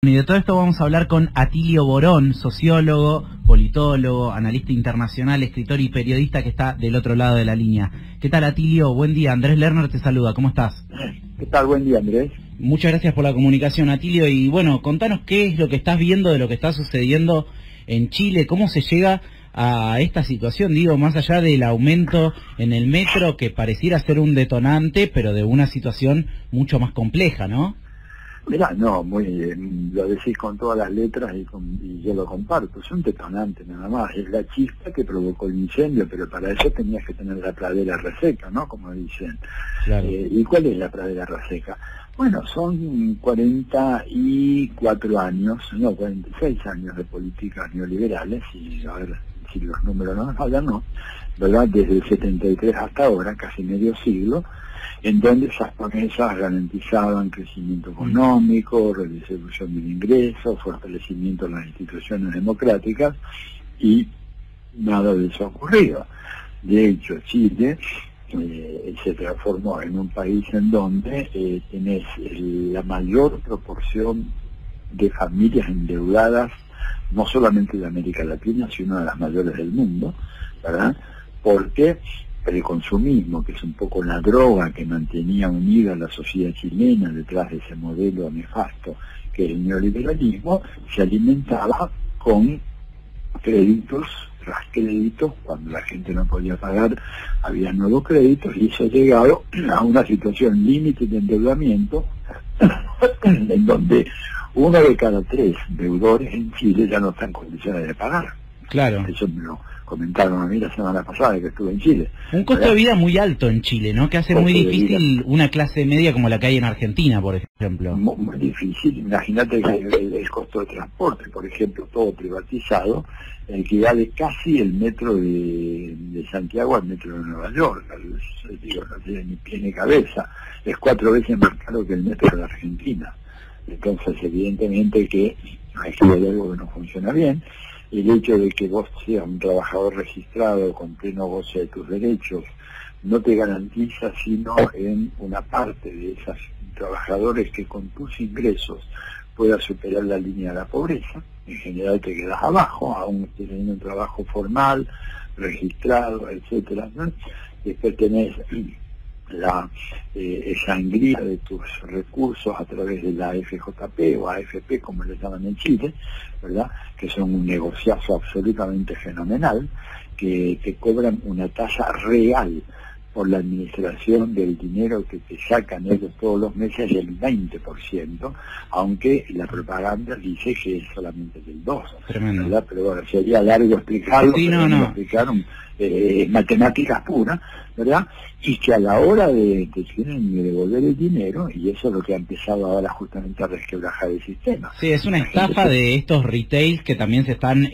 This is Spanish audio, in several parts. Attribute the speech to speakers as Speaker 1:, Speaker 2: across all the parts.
Speaker 1: Y de todo esto vamos a hablar con Atilio Borón, sociólogo, politólogo, analista internacional, escritor y periodista que está del otro lado de la línea. ¿Qué tal, Atilio? Buen día. Andrés Lerner te saluda. ¿Cómo estás?
Speaker 2: ¿Qué tal? Buen día, Andrés.
Speaker 1: Muchas gracias por la comunicación, Atilio. Y bueno, contanos qué es lo que estás viendo de lo que está sucediendo en Chile. ¿Cómo se llega a esta situación? Digo, más allá del aumento en el metro, que pareciera ser un detonante, pero de una situación mucho más compleja, ¿no?
Speaker 2: Mirá, no, lo decís con todas las letras y yo lo comparto. Es un detonante nada más. Es la chispa que provocó el incendio, pero para eso tenías que tener la pradera reseca, ¿no? Como dicen.
Speaker 1: Claro.
Speaker 2: ¿Y cuál es la pradera reseca? Bueno, son 44 años, no, 46 años de políticas neoliberales, y a ver si los números no nos fallan, ¿no? ¿Verdad? Desde el 73 hasta ahora, casi medio siglo, en donde esas promesas garantizaban crecimiento económico, redistribución del ingreso, fortalecimiento de las instituciones democráticas, y nada de eso ha ocurrido. De hecho, Chile se transformó en un país en donde tenés la mayor proporción de familias endeudadas, no solamente de América Latina, sino de las mayores del mundo, ¿verdad? Porque el consumismo, que es un poco la droga que mantenía unida a la sociedad chilena detrás de ese modelo nefasto que es el neoliberalismo, se alimentaba con créditos tras créditos. Cuando la gente no podía pagar, había nuevos créditos, y eso ha llegado a una situación límite de endeudamiento en donde 1 de cada 3 deudores en Chile ya no está en condiciones de pagar.
Speaker 1: Claro.
Speaker 2: Eso me lo comentaron a mí la semana pasada que estuve en Chile.
Speaker 1: Un costo de vida muy alto en Chile, ¿no? Que hace muy difícil una clase media como la que hay en Argentina, por ejemplo.
Speaker 2: Muy difícil. Imagínate que el costo de transporte, por ejemplo, todo privatizado, equivale casi el metro de Santiago al metro de Nueva York. Digo, no tiene ni pie ni cabeza. Es 4 veces más caro que el metro de Argentina. Entonces, evidentemente que aquí hay algo que no funciona bien. El hecho de que vos seas un trabajador registrado con pleno goce de tus derechos no te garantiza sino en una parte de esos trabajadores que con tus ingresos puedas superar la línea de la pobreza. En general te quedas abajo, aún teniendo un trabajo formal, registrado, etcétera, ¿no? Después tenés la sangría de tus recursos a través de la FJP o AFP, como le llaman en Chile, ¿verdad? Que son un negociazo absolutamente fenomenal, que te cobran una tasa real por la administración del dinero que te sacan ellos todos los meses del 20%, aunque la propaganda dice que es solamente del 2%.
Speaker 1: Tremendo.
Speaker 2: ¿Verdad? Pero bueno, sería largo explicarlo,
Speaker 1: sí,
Speaker 2: pero
Speaker 1: no.
Speaker 2: lo explicaron, matemáticas puras, ¿verdad? Y que a la hora de tienen que devolver el dinero, y eso es lo que ha empezado ahora justamente a resquebrajar el sistema.
Speaker 1: Sí, es una estafa de estos retails que también se están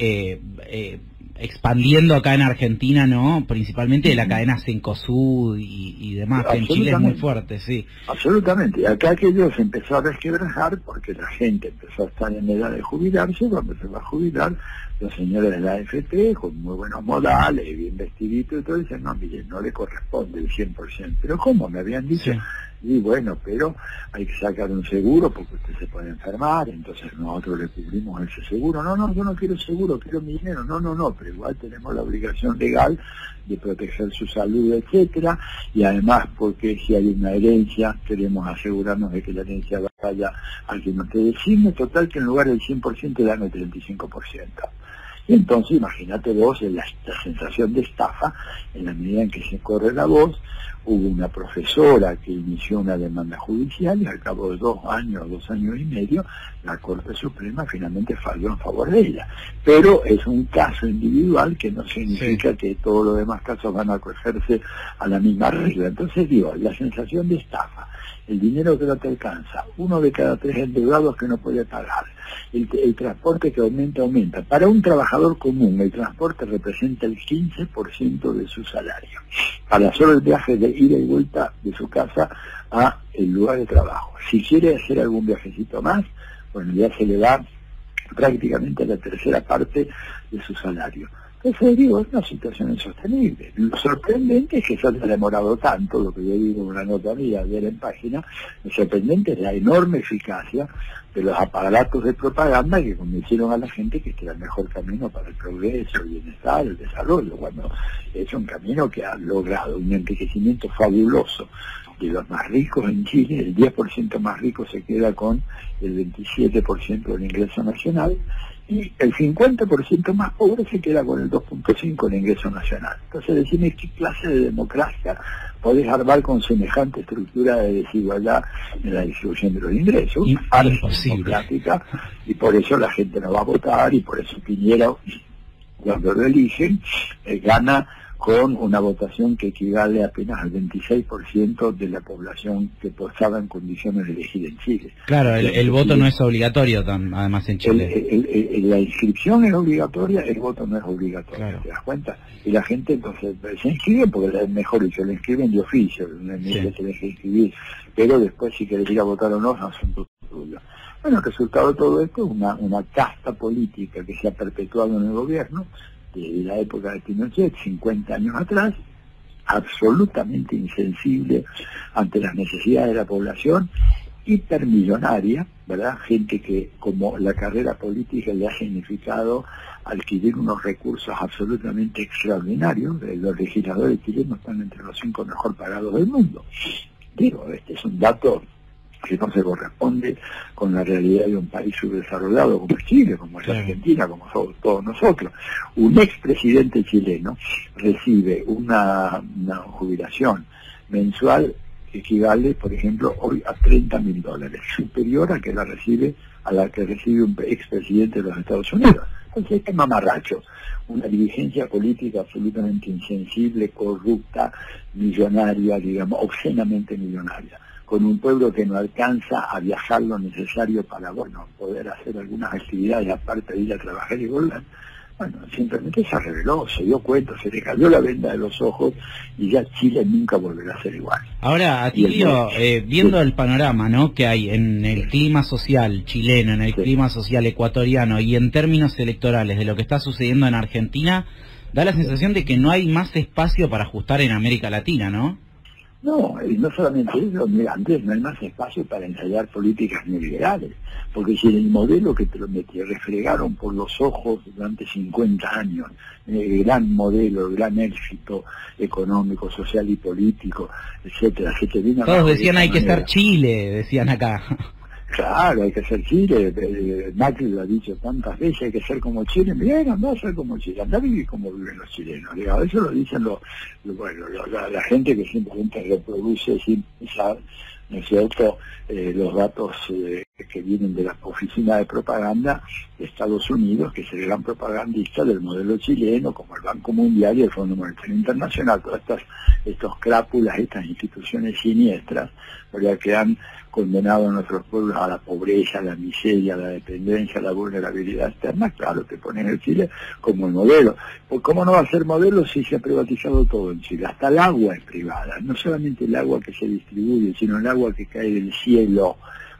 Speaker 1: expandiendo acá en Argentina, ¿no? Principalmente de la cadena Cencosud y demás, que en Chile es muy fuerte, sí.
Speaker 2: Absolutamente. Acá aquello se empezó a resquebrajar porque la gente empezó a estar en edad de jubilarse. Cuando se va a jubilar, los señores de la AFP, con muy buenos modales, bien vestiditos y todo, dicen, no, mire, no le corresponde el 100%. ¿Pero cómo? Me habían dicho. Sí. Y bueno, pero hay que sacar un seguro porque usted se puede enfermar, entonces nosotros le cubrimos ese seguro. No, yo no quiero seguro, quiero mi dinero. No, pero igual tenemos la obligación legal de proteger su salud, etcétera, y además porque si hay una herencia, queremos asegurarnos de que la herencia vaya al que nos esté designe, total que en lugar del 100% le dan el 35%. Y entonces imagínate vos la sensación de estafa en la medida en que se corre la voz. Hubo una profesora que inició una demanda judicial y al cabo de 2 años y medio, la Corte Suprema finalmente falló en favor de ella. Pero es un caso individual que no significa que todos los demás casos van a acogerse a la misma regla. Entonces digo, la sensación de estafa, el dinero que no te alcanza, 1 de cada 3 endeudados que no puede pagar, el transporte que aumenta. Para un trabajador común, el transporte representa el 15% de su salario. Para solo el viaje de ida y vuelta de su casa a el lugar de trabajo. Si quiere hacer algún viajecito más, bueno, ya se le va prácticamente la tercera parte de su salario. Entonces digo, es una situación insostenible. Lo sorprendente es que se haya demorado tanto, lo que yo digo en una nota mía ayer en página, lo sorprendente es la enorme eficacia de los aparatos de propaganda que convencieron a la gente que este era el mejor camino para el progreso, el bienestar, el desarrollo, cuando es un camino que ha logrado un enriquecimiento fabuloso de los más ricos en Chile. El 10% más rico se queda con el 27% del ingreso nacional, y el 50% más pobre se queda con el 2.5% del ingreso nacional. Entonces, decime qué clase de democracia podés armar con semejante estructura de desigualdad en la distribución de los ingresos. Una farsa democrática, y por eso la gente no va a votar, y por eso Piñera, cuando lo eligen, gana con una votación que equivale apenas al 26% de la población que estaba en condiciones de elegir en Chile.
Speaker 1: Claro, el voto no es obligatorio, además en Chile.
Speaker 2: La inscripción es obligatoria, el voto no es obligatorio,
Speaker 1: claro.
Speaker 2: ¿Te das cuenta? Y la gente entonces se inscribe, porque mejor dicho, le inscriben de oficio, no se deja inscribir, pero después si querés ir a votar o no, es asunto tuyo. Bueno, el resultado de todo esto es una casta política que se ha perpetuado en el gobierno, de la época de Pinochet, 50 años atrás, absolutamente insensible ante las necesidades de la población, hipermillonaria, ¿verdad? Gente que, como la carrera política le ha significado adquirir unos recursos absolutamente extraordinarios. Los legisladores chilenos están entre los 5 mejor pagados del mundo. Digo, este es un dato que no se corresponde con la realidad de un país subdesarrollado como es Chile, como es la Argentina, como somos todos nosotros. Un expresidente chileno recibe una jubilación mensual que equivale, por ejemplo, hoy a $30.000, superior a la que recibe un expresidente de los Estados Unidos. Entonces, este mamarracho, una dirigencia política absolutamente insensible, corrupta, millonaria, digamos, obscenamente millonaria, con un pueblo que no alcanza a viajar lo necesario para, bueno, poder hacer algunas actividades aparte de ir a trabajar y volver. Bueno, simplemente se reveló, se dio cuenta, se le cayó la venda de los ojos, y ya Chile nunca volverá a ser igual.
Speaker 1: Ahora, Atilio, viendo el panorama, ¿no?, que hay en el clima social chileno, en el clima social ecuatoriano y en términos electorales de lo que está sucediendo en Argentina, da la sensación de que no hay más espacio para ajustar en América Latina, ¿no?
Speaker 2: No, y no solamente eso, mira, Andrés, no hay más espacio para ensayar políticas neoliberales, porque si el modelo que te lo refregaron por los ojos durante 50 años, el gran modelo, el gran éxito económico, social y político, etcétera, se te viene a...
Speaker 1: Todos decían hay que ser Chile, decían acá.
Speaker 2: Claro, hay que ser Chile, Macri lo ha dicho tantas veces, hay que ser como Chile. Bien, andá a ser como Chile, andá a vivir como viven los chilenos. Digamos, eso lo dicen la gente que simplemente reproduce sin pensar, ¿no es cierto?, los datos que vienen de las oficinas de propaganda de Estados Unidos, que es el gran propagandista del modelo chileno, como el Banco Mundial y el Fondo Monetario Internacional, todas estos crápulas, estas instituciones siniestras, ¿verdad?, que han condenado a nuestros pueblos a la pobreza, a la miseria, a la dependencia, a la vulnerabilidad externa. Claro, te ponen el Chile como el modelo. Pues ¿cómo no va a ser modelo si se ha privatizado todo en Chile? Hasta el agua es privada, no solamente el agua que se distribuye, sino el agua que cae del cielo.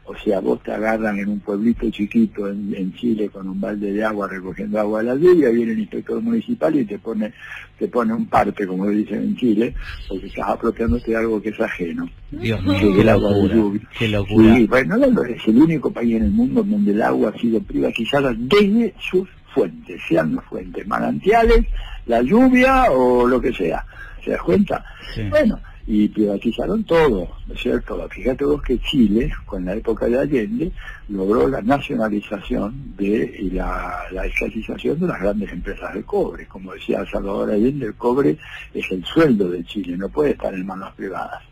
Speaker 2: O sea, vos te agarran en un pueblito chiquito en Chile con un balde de agua recogiendo agua de la lluvia, viene el inspector municipal y te pone un parte, como lo dicen en Chile, porque estás apropiándote de algo que es ajeno.
Speaker 1: Dios mío, qué locura.
Speaker 2: Sí, bueno, es el único país en el mundo donde el agua ha sido privatizada desde sus fuentes, sean las fuentes manantiales, la lluvia o lo que sea. ¿Se das cuenta?
Speaker 1: Sí.
Speaker 2: Bueno, y privatizaron todo, ¿no es cierto? Fíjate vos que Chile, con la época de Allende, logró la nacionalización y la estatización de las grandes empresas de cobre. Como decía Salvador Allende, el cobre es el sueldo de Chile, no puede estar en manos privadas.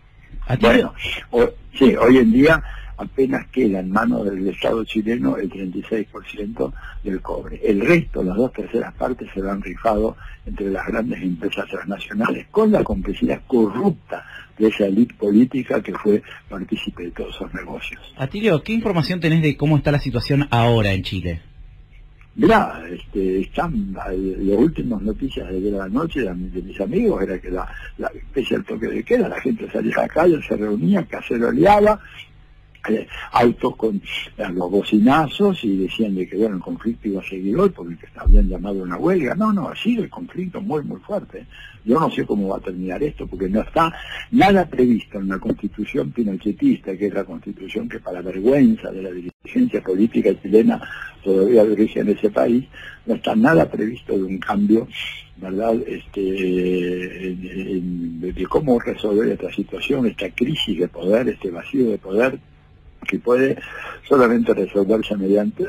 Speaker 2: Bueno, hoy en día apenas queda en manos del Estado chileno el 36% del cobre. El resto, las 2/3 partes, se lo han rifado entre las grandes empresas transnacionales, con la complicidad corrupta de esa élite política que fue partícipe de todos esos negocios.
Speaker 1: Atilio, ¿qué información tenés de cómo está la situación ahora en Chile?
Speaker 2: Mirá, están las últimas noticias de la noche de mis amigos, era que pese al toque de queda, la gente salía a la calle, se reunía, caceroleaba, autos con los bocinazos y decían de que bueno, el conflicto iba a seguir hoy porque habían llamado a una huelga. No, sigue el conflicto muy foarte. Yo no sé cómo va a terminar esto porque no está nada previsto en la constitución pinochetista, que es la constitución que para vergüenza de la dirigencia política chilena todavía dirige en ese país, no está nada previsto de un cambio, ¿verdad? De cómo resolver esta situación, esta crisis de poder, este vacío de poder, que puede solamente resolverse mediante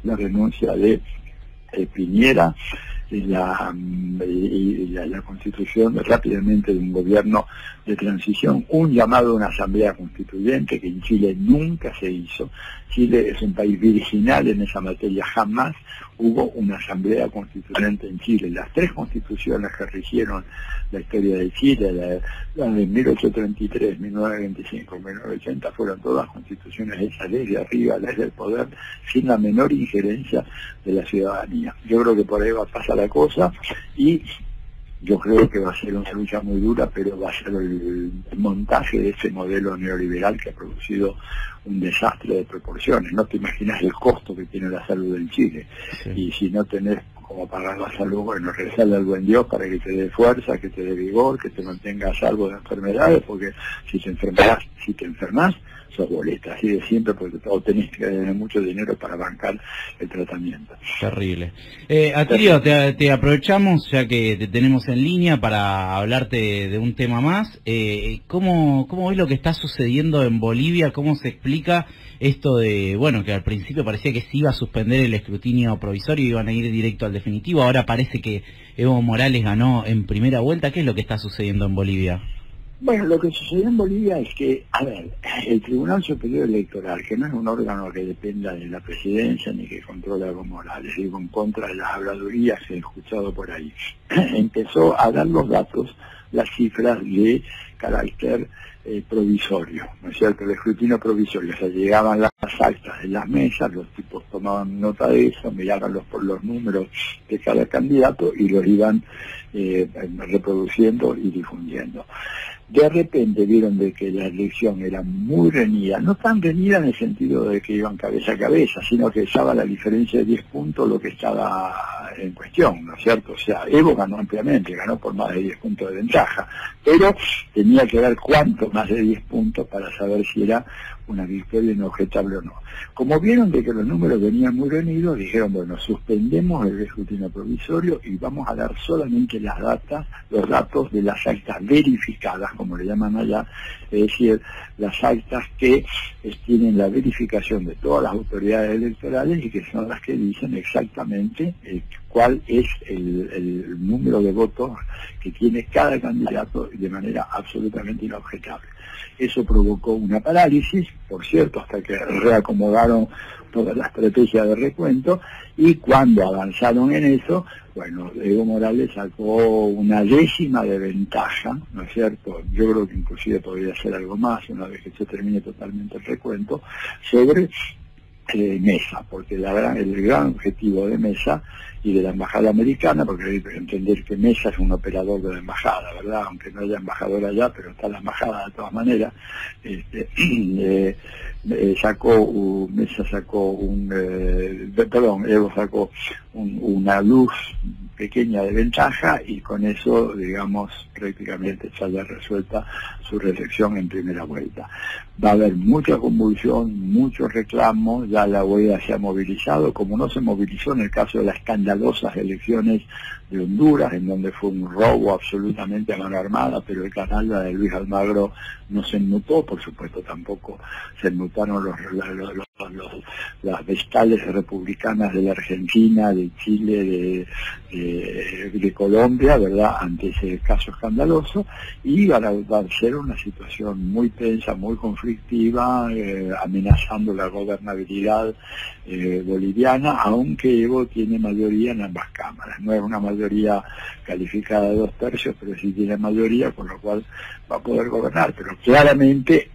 Speaker 2: la renuncia de Piñera y la constitución rápidamente de un gobierno de transición, un llamado a una asamblea constituyente que en Chile nunca se hizo. Chile es un país virginal en esa materia, jamás hubo una asamblea constituyente en Chile. Las 3 constituciones que rigieron la historia de Chile, la de 1833, 1925, 1980, fueron todas constituciones hechas desde arriba, desde el poder, sin la menor injerencia de la ciudadanía. Yo creo que por ahí va a pasar la cosa y yo creo que va a ser una lucha muy dura, pero va a ser el montaje de ese modelo neoliberal que ha producido un desastre de proporciones. No te imaginas el costo que tiene la salud en Chile. Sí. Y si no tenés cómo pagar la salud, bueno, rezarle al buen Dios para que te dé fuerza, que te dé vigor, que te mantenga a salvo de enfermedades, porque si te enfermas, sos boleta, así de siempre, porque o tenés que tener mucho dinero para bancar el tratamiento.
Speaker 1: Terrible. Atilio, te aprovechamos, ya que te tenemos en línea, para hablarte de un tema más. ¿Cómo ves lo que está sucediendo en Bolivia? ¿Cómo se explica esto de, bueno, que al principio parecía que se iba a suspender el escrutinio provisorio y iban a ir directo al definitivo? Ahora parece que Evo Morales ganó en primera vuelta. ¿Qué es lo que está sucediendo en Bolivia?
Speaker 2: Bueno, lo que sucedió en Bolivia es que, a ver, el Tribunal Superior Electoral, que no es un órgano que dependa de la presidencia ni que controla a Evo Morales, digo, en contra de las habladurías que he escuchado por ahí, empezó a dar los datos, las cifras de carácter provisorio, ¿no es cierto? El escrutinio provisorio, o sea, llegaban las actas de las mesas, los tipos tomaban nota de eso, miraban por los números de cada candidato y los iban reproduciendo y difundiendo. De repente vieron de que la elección era muy reñida, no tan reñida en el sentido de que iban cabeza a cabeza, sino que estaba la diferencia de 10 puntos lo que estaba en cuestión, ¿no es cierto? O sea, Evo ganó ampliamente, ganó por más de 10 puntos de ventaja, pero tenía que dar cuánto más de 10 puntos para saber si era una victoria inobjetable o no. Como vieron de que los números venían muy reñidos, dijeron, bueno, suspendemos el escrutinio provisorio y vamos a dar solamente los datos de las actas verificadas, como le llaman allá, es decir, las actas que tienen la verificación de todas las autoridades electorales y que son las que dicen exactamente cuál es el número de votos que tiene cada candidato de manera absolutamente inobjetable. Eso provocó una parálisis, por cierto, hasta que reacomodaron toda la estrategia de recuento, y cuando avanzaron en eso, bueno, Evo Morales sacó una décima de ventaja, ¿no es cierto? Yo creo que inclusive podría ser algo más una vez que se termine totalmente el recuento, sobre Mesa, porque el gran objetivo de Mesa y de la embajada americana, porque hay que entender que Mesa es un operador de la embajada, ¿verdad? Aunque no haya embajador allá, pero está la embajada de todas maneras. Evo sacó una luz pequeña de ventaja y con eso, digamos, prácticamente ya resuelta su reelección en primera vuelta. Va a haber mucha convulsión, muchos reclamos, ya la OEA se ha movilizado, como no se movilizó en el caso de las escandalosas elecciones de Honduras, en donde fue un robo absolutamente a mano armada, pero el canalla de Luis Almagro no se enmutó, por supuesto tampoco se enmutaron las vestales republicanas de la Argentina, de Chile, de Colombia, ¿verdad?, ante ese caso escandaloso, y va a ser una situación muy tensa, muy conflictiva, amenazando la gobernabilidad boliviana, aunque Evo tiene mayoría en ambas cámaras. No es una mayoría calificada de 2/3, pero sí tiene mayoría, con lo cual va a poder gobernar, pero claramente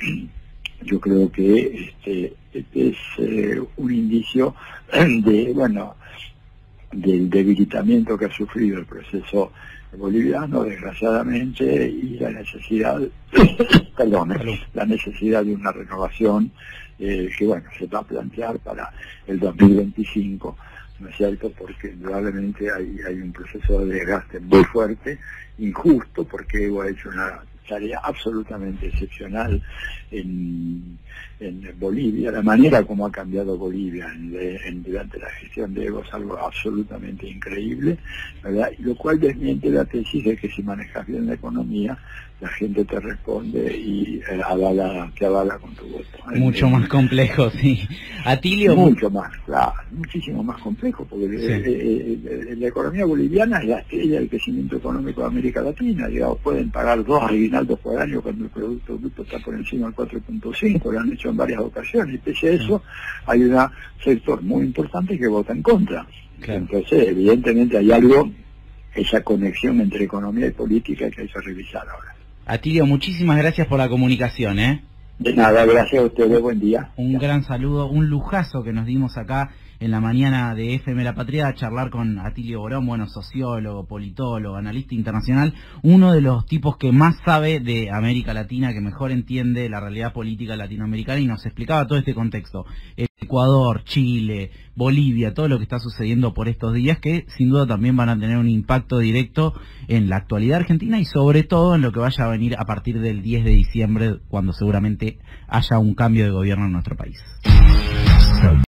Speaker 2: yo creo que este es un indicio de, bueno, del debilitamiento que ha sufrido el proceso boliviano, desgraciadamente, y la necesidad, perdón, la necesidad de una renovación que, bueno, se va a plantear para el 2025, ¿no es cierto? Porque probablemente hay un proceso de desgaste muy fuerte, injusto, porque Evo ha hecho una tarea absolutamente excepcional en Bolivia. La manera como ha cambiado Bolivia durante la gestión de Evo es algo absolutamente increíble, ¿verdad? Y lo cual desmiente la tesis de que si manejas bien la economía, la gente te responde y te avala con tu voto.
Speaker 1: Mucho más complejo, sí. Atilio...
Speaker 2: Mucho más, claro, muchísimo más complejo, porque la economía boliviana es la estrella del crecimiento económico de América Latina. Digamos, pueden pagar 2 aguinaldos por año cuando el Producto Bruto está por encima del 4.5, lo han hecho en varias ocasiones, y pese a eso hay un sector muy importante que vota en contra. Claro. Entonces, evidentemente hay algo, esa conexión entre economía y política que hay que revisar ahora.
Speaker 1: Atilio, muchísimas gracias por la comunicación, ¿eh?
Speaker 2: De nada, gracias a ustedes, buen día.
Speaker 1: Un gran saludo, un lujazo que nos dimos acá en la mañana de FM La Patria a charlar con Atilio Borón, bueno, sociólogo, politólogo, analista internacional, uno de los tipos que más sabe de América Latina, que mejor entiende la realidad política latinoamericana, y nos explicaba todo este contexto. Ecuador, Chile, Bolivia, todo lo que está sucediendo por estos días, que sin duda también van a tener un impacto directo en la actualidad argentina y sobre todo en lo que vaya a venir a partir del 10 de diciembre, cuando seguramente haya un cambio de gobierno en nuestro país.